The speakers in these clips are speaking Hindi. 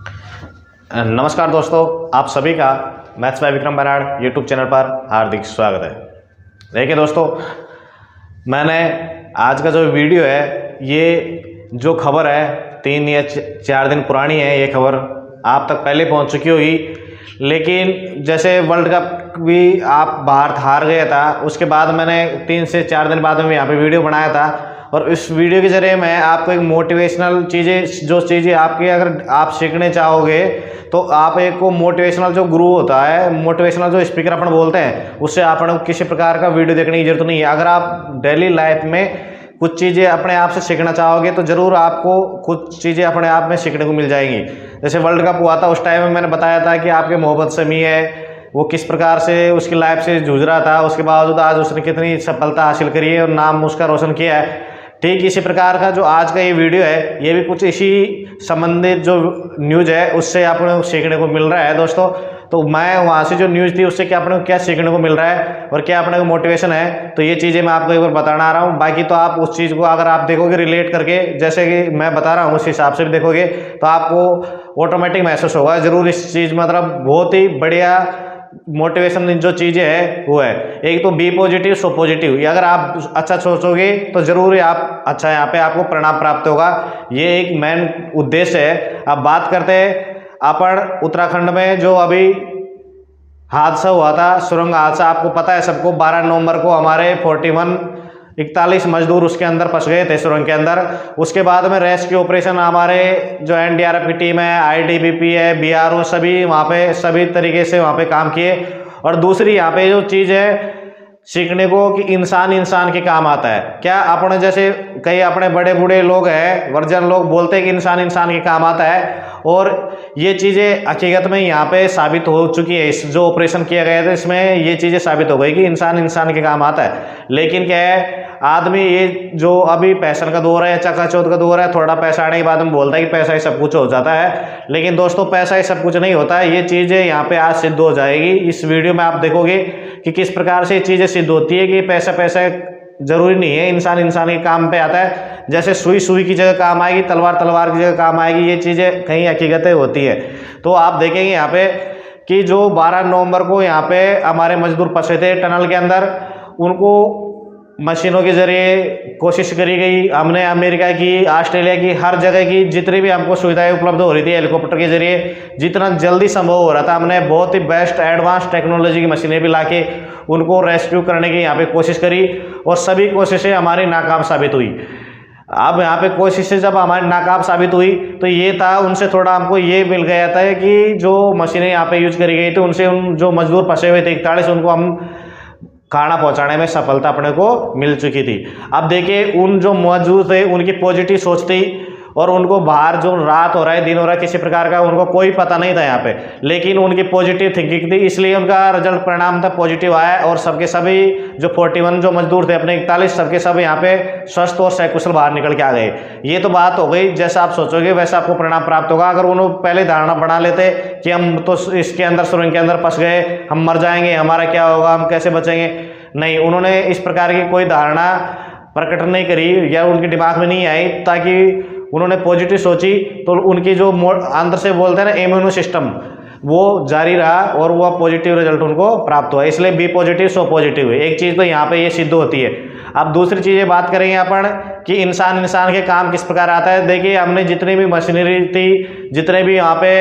नमस्कार दोस्तों, आप सभी का maths by Vikram Brar YouTube channel पर हार्दिक स्वागत है। देखिए दोस्तों, मैंने आज का जो वीडियो है, ये जो खबर है 3 या 4 दिन पुरानी है। ये खबर आप तक पहले पहुंच चुकी होगी, लेकिन जैसे वर्ल्ड कप भी आप बाहर हार गया था, उसके बाद मैंने 3 से 4 दिन बाद में यहाँ पे वीडियो बनाया था। और इस वीडियो के जरिए मैं आपको एक मोटिवेशनल चीज़ें, जो चीज़ें आपकी अगर आप सीखने चाहोगे तो आप एक को मोटिवेशनल जो गुरु होता है, मोटिवेशनल जो स्पीकर अपन बोलते हैं, उससे अपन को किसी प्रकार का वीडियो देखने की जरूरत नहीं है। अगर आप डेली लाइफ में कुछ चीज़ें अपने आप से सीखना चाहोगे तो ज़रूर आपको कुछ चीज़ें अपने आप में सीखने को मिल जाएंगी। जैसे वर्ल्ड कप हुआ था, उस टाइम में मैंने बताया था कि आपके मोहम्मद शमी है, वो किस प्रकार से उसकी लाइफ से जूझ रहा था, उसके बावजूद आज उसने कितनी सफलता हासिल करी है और नाम उसका रोशन किया है। ठीक इसी प्रकार का जो आज का ये वीडियो है, ये भी कुछ इसी संबंधित जो न्यूज़ है उससे आपने सीखने को मिल रहा है दोस्तों। तो मैं वहाँ से जो न्यूज़ थी उससे क्या अपने को क्या सीखने को मिल रहा है और क्या अपने को मोटिवेशन है, तो ये चीज़ें मैं आपको एक बार बताना आ रहा हूँ। बाकी तो आप उस चीज़ को अगर आप देखोगे रिलेट करके, जैसे कि मैं बता रहा हूँ उस हिसाब से भी देखोगे तो आपको ऑटोमेटिक महसूस होगा ज़रूर इस चीज़, मतलब बहुत ही बढ़िया मोटिवेशन जो चीज़ें है वो है। एक तो बी पॉजिटिव सो पॉजिटिव, ये अगर आप अच्छा सोचोगे तो जरूर आप अच्छा यहाँ पे आपको परिणाम प्राप्त होगा। ये एक मेन उद्देश्य है। अब बात करते हैं अपन उत्तराखंड में जो अभी हादसा हुआ था, सुरंग हादसा, आपको पता है सबको। 12 नवंबर को हमारे 41 मजदूर उसके अंदर फंस गए थे, सुरंग के अंदर। उसके बाद में रेस्क्यू ऑपरेशन हमारे जो एनडीआरएफ की टीम है, आईटीबीपी है, बीआरओ, सभी वहाँ पे सभी तरीके से वहाँ पे काम किए। और दूसरी यहाँ पे जो चीज़ है सीखने को कि इंसान के काम आता है। क्या अपने जैसे कई अपने बड़े बूढ़े लोग हैं, वर्जन लोग बोलते हैं कि इंसान के काम आता है, और ये चीज़ें हकीकत में यहाँ पे साबित हो चुकी है। इस जो ऑपरेशन किया गया था इसमें ये चीज़ें साबित हो गई कि इंसान के काम आता है। लेकिन क्या है, आदमी ये जो अभी पैशन का दौर है या चकाचौंध का दौर है, थोड़ा पैसा आने के बाद में बोलता है कि पैसा ही सब कुछ हो जाता है। लेकिन दोस्तों, पैसा ही सब कुछ नहीं होता है। ये चीज़ें यहाँ पे आज सिद्ध हो जाएगी। इस वीडियो में आप देखोगे कि किस प्रकार से ये चीज़ें सिद्ध होती है कि पैसा जरूरी नहीं है, इंसान के काम पे आता है। जैसे सुई की जगह काम आएगी, तलवार की जगह काम आएगी, ये चीज़ें कहीं हकीकतें होती है। तो आप देखेंगे यहाँ पे कि जो 12 नवंबर को यहाँ पे हमारे मजदूर फंसे थे टनल के अंदर, उनको मशीनों के जरिए कोशिश करी गई। हमने अमेरिका की, ऑस्ट्रेलिया की, हर जगह की जितनी भी हमको सुविधाएं उपलब्ध हो रही थी हेलीकॉप्टर के जरिए, जितना जल्दी संभव हो रहा था, हमने बहुत ही बेस्ट एडवांस टेक्नोलॉजी की मशीनें भी लाके उनको रेस्क्यू करने की यहाँ पे कोशिश करी, और सभी कोशिशें हमारी नाकाम साबित हुई। अब यहाँ पे कोशिशें जब हमारी नाकाम साबित हुई तो ये था, उनसे थोड़ा हमको ये मिल गया था कि जो मशीनें यहाँ पे यूज करी गई थी उनसे उन जो मजदूर फंसे हुए थे 41, उनको हम खाना पहुंचाने में सफलता अपने को मिल चुकी थी। अब देखिए, उन जो मौजूद थे उनकी पॉजिटिव सोच थी, और उनको बाहर जो रात हो रहा है दिन हो रहा है किसी प्रकार का उनको कोई पता नहीं था यहाँ पे, लेकिन उनकी पॉजिटिव थिंकिंग थी, इसलिए उनका रिजल्ट परिणाम था पॉजिटिव आया। और सबके सभी जो 41 जो मजदूर थे अपने 41, सबके सब यहाँ पे स्वस्थ और सकुशल बाहर निकल के आ गए। ये तो बात हो गई, जैसा आप सोचोगे वैसा आपको परिणाम प्राप्त होगा। अगर उन्होंने पहले धारणा बना लेते कि हम तो इसके अंदर, सुरंग के अंदर फंस गए, हम मर जाएंगे, हमारा क्या होगा, हम कैसे बचेंगे, नहीं, उन्होंने इस प्रकार की कोई धारणा प्रकट नहीं करी या उनके दिमाग में नहीं आई, ताकि उन्होंने पॉजिटिव सोची तो उनकी जो अंदर से बोलते हैं ना इम्यूनो सिस्टम, वो जारी रहा और वो पॉजिटिव रिजल्ट उनको प्राप्त हुआ। इसलिए बी पॉजिटिव सो पॉजिटिव है। एक चीज़ तो यहाँ पे ये सिद्ध होती है। अब दूसरी चीज़ें बात करेंगे अपन कि इंसान के काम किस प्रकार आता है। देखिए, हमने जितनी भी मशीनरी थी, जितने भी यहाँ पे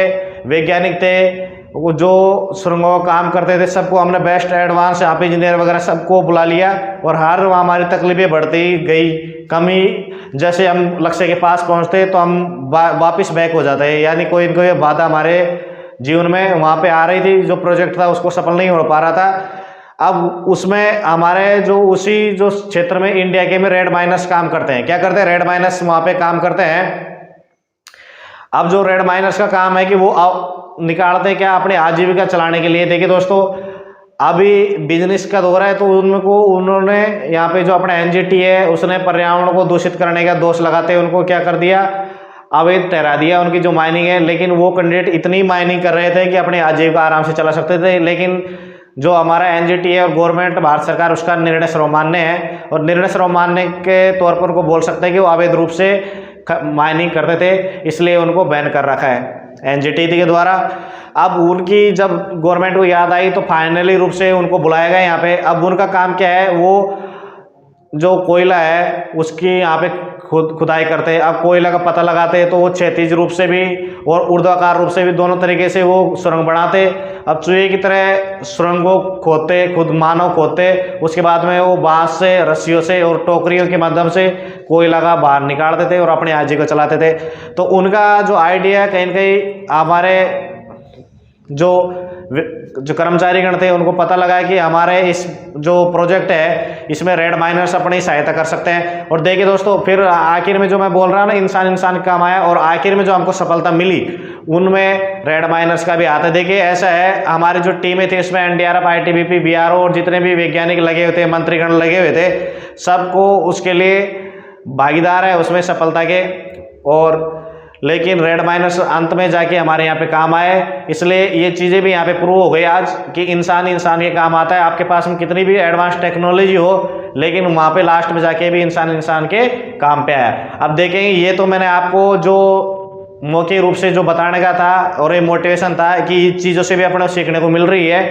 वैज्ञानिक थे, वो जो सुरंगों का काम करते थे, सबको हमने बेस्ट एडवांस यहाँ पे इंजीनियर वगैरह सबको बुला लिया, और हर हमारी तकलीफें बढ़ती गई। कमी जैसे हम लक्ष्य के पास पहुँचते तो हम वापस बैक हो जाते हैं, यानी कोई न कोई बाधा हमारे जीवन में वहाँ पे आ रही थी, जो प्रोजेक्ट था उसको सफल नहीं हो पा रहा था। अब उसमें हमारे जो उसी जो क्षेत्र में इंडिया के में रेड माइनस काम करते हैं। क्या करते हैं, रेड माइनस वहाँ पे काम करते हैं। अब जो रेड माइनस का काम है कि वो निकालते क्या, अपने आजीविका चलाने के लिए। देखिए दोस्तों, अभी बिजनेस का दौर है, तो उन्होंने यहाँ पे जो अपना एनजीटी है उसने पर्यावरण को दूषित करने का दोष लगाते उनको क्या कर दिया, अवैध ठहरा दिया उनकी जो माइनिंग है। लेकिन वो कैंडिडेट इतनी माइनिंग कर रहे थे कि अपने आजीविका आराम से चला सकते थे। लेकिन जो हमारा एनजीटी है और गवर्नमेंट, भारत सरकार, उसका निर्णय सर्वमान्य है, और निर्णय सर्वमान्य के तौर पर उनको बोल सकते हैं कि वो अवैध रूप से माइनिंग करते थे, इसलिए उनको बैन कर रखा है। एनजीटी के द्वारा। अब उनकी जब गवर्नमेंट को याद आई तो फाइनली रूप से उनको बुलाया गया यहाँ पे। अब उनका काम क्या है, वो जो कोयला है उसकी यहाँ पे खुदाई करते हैं। अब कोयला का पता लगाते हैं तो वो क्षैतिज रूप से भी और ऊर्ध्वाकार रूप से भी दोनों तरीके से वो सुरंग बनाते। अब चूहे की तरह सुरंग को खोदते, खुद मानव खोदते, उसके बाद में वो बांस से, रस्सियों से और टोकरियों के माध्यम से कोयला का बाहर निकालते थे और अपने आजीविका को चलाते थे। तो उनका जो आइडिया कहीं ना कहीं हमारे जो कर्मचारीगण थे उनको पता लगा कि हमारे इस जो प्रोजेक्ट है इसमें रेड माइनर्स अपनी सहायता कर सकते हैं। और देखिए दोस्तों, फिर आखिर में जो मैं बोल रहा हूँ ना, इंसान काम आया, और आखिर में जो हमको सफलता मिली उनमें रेड माइनर्स का भी हाथ है। देखिए ऐसा है, हमारी जो टीमें थी इसमें एनडीआरएफ, आईटीबीपी, बीआरओ और जितने भी वैज्ञानिक लगे हुए थे, मंत्रीगण लगे हुए थे, सबको उसके लिए भागीदार है उसमें सफलता के। और लेकिन रेड माइनर्स अंत में जाके हमारे यहाँ पे काम आए, इसलिए ये चीज़ें भी यहाँ पे प्रूव हो गई आज कि इंसान के काम आता है। आपके पास में कितनी भी एडवांस टेक्नोलॉजी हो, लेकिन वहाँ पे लास्ट में जाके भी इंसान के काम पे आया। अब देखेंगे, ये तो मैंने आपको जो मौखिक रूप से जो बताने का था और ये मोटिवेशन था कि इस चीज़ों से भी अपने सीखने को मिल रही है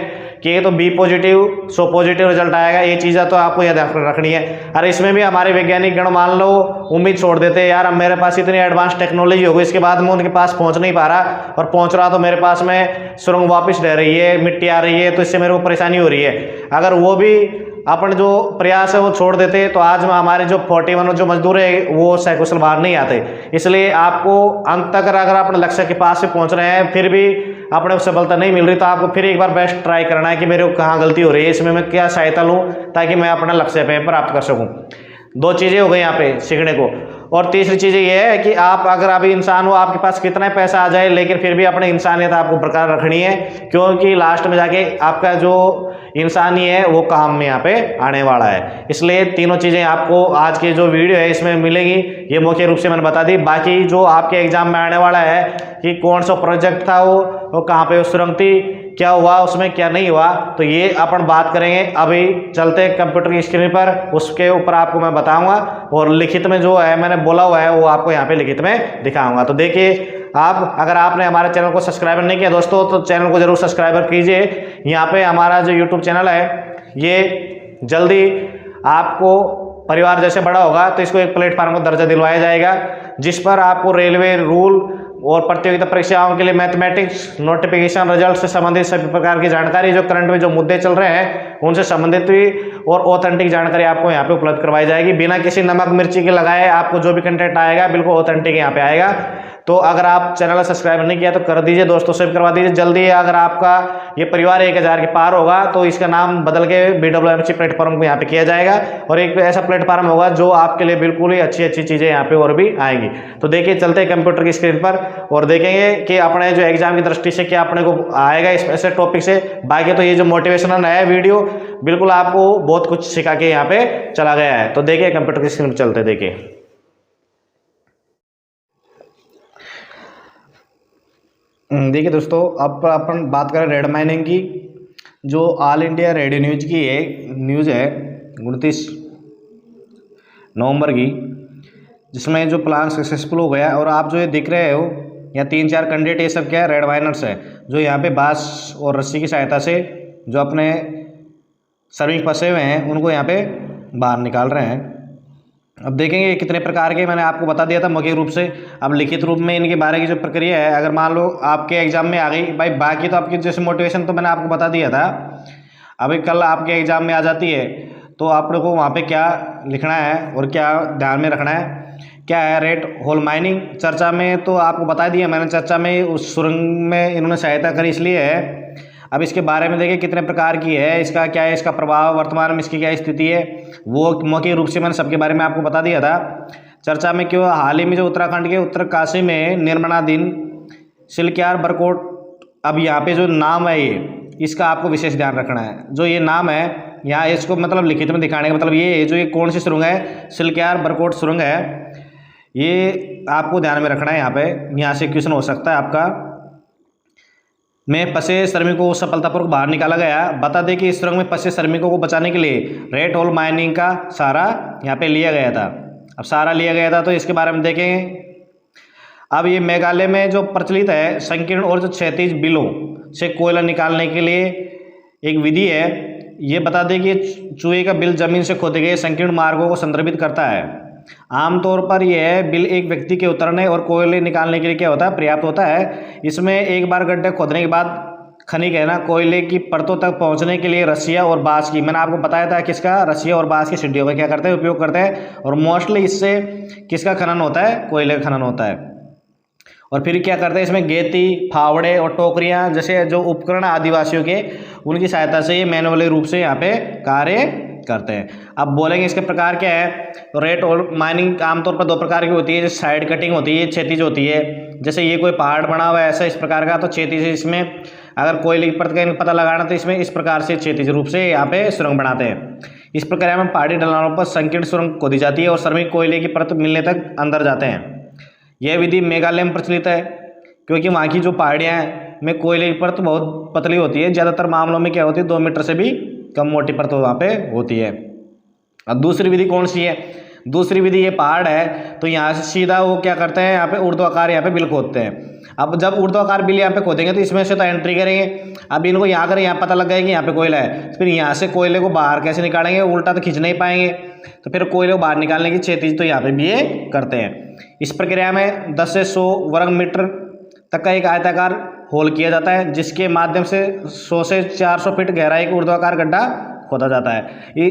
कि ये तो be positive so positive result आएगा, ये चीज़ें तो आपको याद रखनी है। अरे इसमें भी हमारे वैज्ञानिक गण मान लो उम्मीद छोड़ देते हैं, यार अब मेरे पास इतनी एडवांस टेक्नोलॉजी हो गई, इसके बाद मैं उनके पास पहुंच नहीं पा रहा, और पहुंच रहा तो मेरे पास में सुरंग वापस रह रही है, मिट्टी आ रही है, तो इससे मेरे को परेशानी हो रही है। अगर वो भी अपन जो प्रयास है वो छोड़ देते तो आज में हमारे जो 41 जो मजदूर है वो सकुशल बाहर नहीं आते। इसलिए आपको अंत तक अगर अपने लक्ष्य के पास से पहुंच रहे हैं फिर भी अपने को सफलता नहीं मिल रही, तो आपको फिर एक बार बेस्ट ट्राई करना है कि मेरे को कहाँ गलती हो रही है, इसमें मैं क्या सहायता लूँ ताकि मैं अपना लक्ष्य पे प्राप्त कर सकूँ। दो चीज़ें हो गई यहाँ पे सीखने को। और तीसरी चीज़ ये है कि आप अगर अभी इंसान हो, आपके पास कितना पैसा आ जाए, लेकिन फिर भी अपनी इंसानियत आपको बरकरार रखनी है, क्योंकि लास्ट में जाके आपका जो इंसानी है वो काम में यहाँ पे आने वाला है। इसलिए तीनों चीज़ें आपको आज की जो वीडियो है इसमें मिलेगी, ये मुख्य रूप से मैंने बता दी। बाकी जो आपके एग्जाम में आने वाला है कि कौन सा प्रोजेक्ट था वो कहाँ पे सुरंग थी, क्या हुआ उसमें, क्या नहीं हुआ, तो ये अपन बात करेंगे। अभी चलते कंप्यूटर की स्क्रीन पर, उसके ऊपर आपको मैं बताऊंगा, और लिखित में जो है मैंने बोला हुआ है वो आपको यहाँ पे लिखित में दिखाऊंगा। तो देखिए, आप अगर आपने हमारे चैनल को सब्सक्राइब नहीं किया दोस्तों, तो चैनल को जरूर सब्सक्राइब कीजिए। यहाँ पे हमारा जो यूट्यूब चैनल है ये जल्दी आपको परिवार जैसे बड़ा होगा तो इसको एक प्लेटफॉर्म को दर्जा दिलवाया जाएगा, जिस पर आपको रेलवे रूल और प्रतियोगिता परीक्षाओं के लिए मैथमेटिक्स नोटिफिकेशन रिजल्ट से संबंधित सभी प्रकार की जानकारी, जो करंट में जो मुद्दे चल रहे हैं उनसे संबंधित भी और ऑथेंटिक जानकारी आपको यहाँ पे उपलब्ध करवाई जाएगी। बिना किसी नमक मिर्ची के लगाए आपको जो भी कंटेंट आएगा बिल्कुल ऑथेंटिक यहाँ पे आएगा। तो अगर आप चैनल सब्सक्राइब नहीं किया तो कर दीजिए दोस्तों, सेव करवा दीजिए जल्दी। अगर आपका ये परिवार 1000 के पार होगा तो इसका नाम बदल के BWMC प्लेटफॉर्म को यहाँ पे किया जाएगा, और एक ऐसा प्लेटफॉर्म होगा जो आपके लिए बिल्कुल ही अच्छी अच्छी चीज़ें यहाँ पे और भी आएंगी। तो देखिए, चलते हैं कंप्यूटर की स्क्रीन पर और देखेंगे कि अपने जो एग्जाम की दृष्टि से क्या अपने को आएगा इस ऐसे टॉपिक से। बाकी तो ये जो मोटिवेशनल है वीडियो बिल्कुल आपको बहुत कुछ सिखा के यहाँ पे चला गया है। तो देखिए कंप्यूटर की स्क्रीन पर चलते, देखिए देखिए दोस्तों, अब अपन बात करें रेड माइनिंग की, जो ऑल इंडिया रेडियो न्यूज की न्यूज़ है 29 नवंबर की, जिसमें जो प्लान सक्सेसफुल हो गया। और आप जो ये दिख रहे हो यहाँ 3-4 कैंडिडेट, ये सब क्या है, रेड माइनर्स है, जो यहाँ पे बांस और रस्सी की सहायता से जो अपने सर्विंग फंसे हुए हैं उनको यहाँ पे बाहर निकाल रहे हैं। अब देखेंगे कितने प्रकार के, मैंने आपको बता दिया था मौखिक रूप से। अब लिखित रूप में इनके बारे की जो प्रक्रिया है, अगर मान लो आपके एग्जाम में आ गई भाई, बाकी तो आपकी जैसे मोटिवेशन तो मैंने आपको बता दिया था, अभी कल आपके एग्जाम में आ जाती है तो आप लोग को वहाँ पे क्या लिखना है और क्या ध्यान में रखना है, क्या है रेड होल माइनिंग। चर्चा में तो आपको बता दिया मैंने, चर्चा में उस सुरंग में इन्होंने सहायता करी इसलिए है। अब इसके बारे में देखिए कितने प्रकार की है, इसका क्या है, इसका प्रभाव, वर्तमान में इसकी क्या स्थिति है, वो मौखिक रूप से मैंने सबके बारे में आपको बता दिया था। चर्चा में क्यों, हाल ही में जो उत्तराखंड के उत्तरकाशी में निर्माणाधीन सिलक्यार बरकोट, अब यहाँ पे जो नाम है ये, इसका आपको विशेष ध्यान रखना है। जो ये नाम है यहाँ, इसको मतलब लिखित में दिखाने का मतलब ये जो ये कौन सी सुरंग है, सिलक्यार बरकोट सुरंग है, ये आपको ध्यान में रखना है। यहाँ से क्वेश्चन हो सकता है आपका, में फंसे श्रमिकों को सफलतापूर्वक बाहर निकाला गया। बता दें कि इस सुरंग में फंसे श्रमिकों को बचाने के लिए रेड होल माइनिंग का सहारा यहाँ पे लिया गया था। अब सहारा लिया गया था तो इसके बारे में देखेंगे। अब ये मेघालय में जो प्रचलित है संकीर्ण और जो क्षैतिज बिलों से कोयला निकालने के लिए एक विधि है। ये बता दें कि चूहे का बिल जमीन से खोदे गए संकीर्ण मार्गों को संदर्भित करता है। आमतौर पर यह बिल एक व्यक्ति के उतरने और कोयले निकालने के लिए क्या होता है, पर्याप्त होता है। इसमें एक बार गड्ढे खोदने के बाद खनिक है ना, कोयले की परतों तक पहुंचने के लिए रस्सियाँ और बाँस की, मैंने आपको बताया था किसका, रस्सियाँ और बाँस की सीढ़ियों का क्या करते हैं, उपयोग करते हैं। और मोस्टली इससे किसका खनन होता है, कोयले का खनन होता है। और फिर क्या करते हैं, इसमें गेती, फावड़े और टोकरियाँ जैसे जो उपकरण आदिवासियों के, उनकी सहायता से ये मैनुअली रूप से यहाँ पे कार्य करते हैं। अब बोलेंगे इसके प्रकार क्या है, तो रेट और माइनिंग आमतौर पर दो प्रकार की होती है, जैसे साइड कटिंग होती है, क्षैतिज होती है। जैसे ये कोई पहाड़ बना हुआ है ऐसा इस प्रकार का, तो क्षैतिज इसमें अगर कोयले की परत का पता लगाना तो इसमें इस प्रकार से क्षैतिज रूप से यहाँ पे सुरंग बनाते हैं। इस प्रक्रिया में पहाड़ी ढलानों पर संकीर्ण सुरंग खोदी जाती है और श्रमिक कोयले की परत मिलने तक अंदर जाते हैं। यह विधि मेघालय में प्रचलित है क्योंकि वहाँ की जो पहाड़ियाँ हैं में कोयले की परत बहुत पतली होती है। ज़्यादातर मामलों में क्या होती है, 2 मीटर से भी कम मोटी परत वहाँ पे होती है। अब दूसरी विधि कौन सी है, दूसरी विधि ये पहाड़ है तो यहाँ से सीधा वो क्या करते हैं, यहाँ पे ऊर्ध्वाकार यहाँ पे बिल खोदते हैं। अब जब ऊर्ध्वाकार बिल यहाँ पे खोदेंगे तो इसमें से तो एंट्री करेंगे। अब इनको यहाँ करें, यहाँ पता लग गया कि यहाँ पे कोयला है, तो फिर यहाँ से कोयले को बाहर कैसे निकालेंगे, उल्टा तो खींच नहीं पाएंगे। तो फिर कोयले को बाहर निकालने की क्षैतिज तो यहाँ पे भी ये करते हैं। इस प्रक्रिया में 10 से 100 वर्ग मीटर तक का एक आयताकार होल किया जाता है, जिसके माध्यम से 100 से 400 फीट गहराई का ऊर्ध्वाकार गड्ढा खोदा जाता है।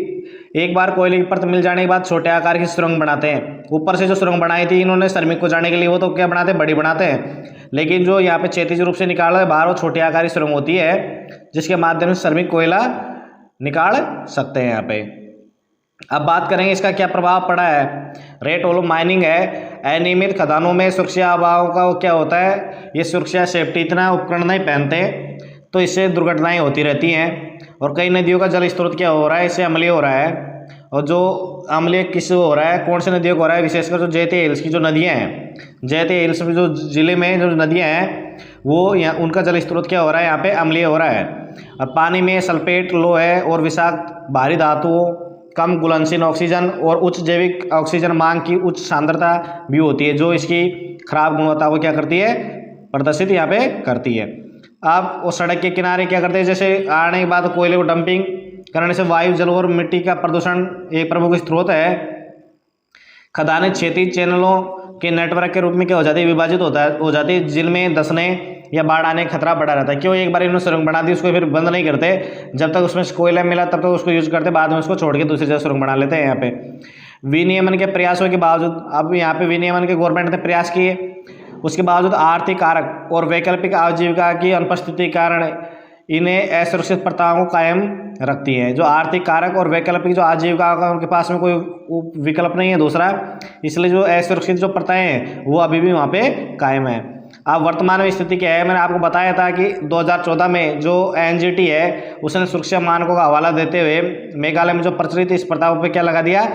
एक बार कोयले की परत मिल जाने के बाद छोटे आकार की सुरंग बनाते हैं। ऊपर से जो सुरंग बनाई थी इन्होंने श्रमिक को जाने के लिए, वो तो क्या बनाते हैं, बड़ी बनाते हैं। लेकिन जो यहाँ पे क्षैतिज रूप से निकाल रहे बाहर, वो छोटे आकार की सुरंग होती है, जिसके माध्यम से श्रमिक कोयला निकाल सकते हैं यहाँ पे। अब बात करेंगे इसका क्या प्रभाव पड़ा है। रेट ऑफ माइनिंग है, अनियमित खदानों में सुरक्षा अभाव का क्या होता है, ये सुरक्षा सेफ्टी इतना उपकरण नहीं पहनते तो इससे दुर्घटनाएं होती रहती हैं। और कई नदियों का जल स्रोत क्या हो रहा है, इससे अम्लीय हो रहा है। और जो अम्लीय किस हो रहा है, कौन सी नदियों को हो रहा है, विशेषकर जो जयती हिल्स की जो नदियाँ हैं, जयती हिल्स में जो जिले में जो नदियाँ हैं वो यहाँ उनका जल स्रोत क्या हो रहा है, यहाँ पे अम्लीय हो रहा है। और पानी में सल्फेट, लोहे और विषाक्त भारी धातुओं, कम घुलनशील ऑक्सीजन और उच्च जैविक ऑक्सीजन मांग की उच्च सांद्रता भी होती है, जो इसकी खराब गुणवत्ता को क्या करती है, प्रदर्शित यहाँ पे करती है। अब वो सड़क के किनारे क्या करते हैं, जैसे आने के बाद कोयले को डंपिंग करने से वायु, जल और मिट्टी का प्रदूषण एक प्रमुख स्रोत है। खदानें क्षैतिज चैनलों के नेटवर्क के रूप में क्या हो जाती है, विभाजित हो जाती है, जिनमें धंसने या बाढ़ आने का खतरा बढ़ा रहता है। क्यों, एक बार इन्होंने सुरंग बना दी, उसको फिर बंद नहीं करते, जब तक उसमें कोयला मिला तब तक उसको यूज करते, बाद में उसको छोड़ के दूसरी जगह सुरंग बना लेते हैं। यहाँ पे विनियमन के प्रयासों के बावजूद, अब यहाँ पे विनियमन के गवर्नमेंट ने प्रयास किए, उसके बावजूद आर्थिक कारक और वैकल्पिक आजीविका की अनुपस्थिति के कारण इन्हें असुरक्षित प्रथाओं को कायम रखती हैं। जो आर्थिक कारक और वैकल्पिक जो आजीविका का उनके पास में कोई विकल्प नहीं है दूसरा, इसलिए जो असुरक्षित जो प्रथाएं हैं वो अभी भी वहाँ पे कायम है। अब वर्तमान में स्थिति क्या है, मैंने आपको बताया था कि 2014 में जो एनजीटी है उसने सुरक्षा मानकों का हवाला देते हुए मेघालय में जो प्रचलित इस प्रथाओं पर क्या लगा दिया,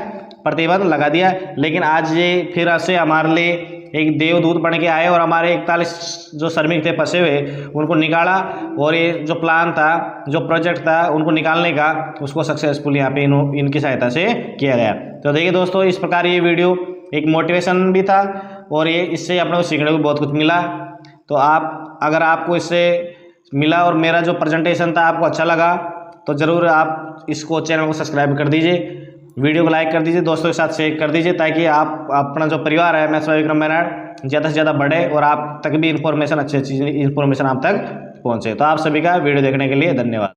प्रतिबंध लगा दिया। लेकिन आज ये फिर से हमारे लिए एक देवदूत बन के आए और हमारे 41 जो श्रमिक थे फंसे हुए उनको निकाला, और ये जो प्लान था, जो प्रोजेक्ट था उनको निकालने का, उसको सक्सेसफुल यहाँ पे इनकी सहायता से किया गया। तो देखिए दोस्तों, इस प्रकार ये वीडियो एक मोटिवेशन भी था और ये इससे अपने को सीखने को बहुत कुछ मिला। तो आप अगर आपको इससे मिला और मेरा जो प्रेजेंटेशन था आपको अच्छा लगा तो ज़रूर आप इसको चैनल को सब्सक्राइब कर दीजिए, वीडियो को लाइक कर दीजिए, दोस्तों के साथ शेयर कर दीजिए, ताकि आप अपना जो परिवार है मैथ्स बाय विक्रम बैनार्ड ज़्यादा से ज़्यादा बढ़े और आप तक भी इन्फॉर्मेशन, अच्छी अच्छी इन्फॉर्मेशन आप तक पहुँचे। तो आप सभी का वीडियो देखने के लिए धन्यवाद।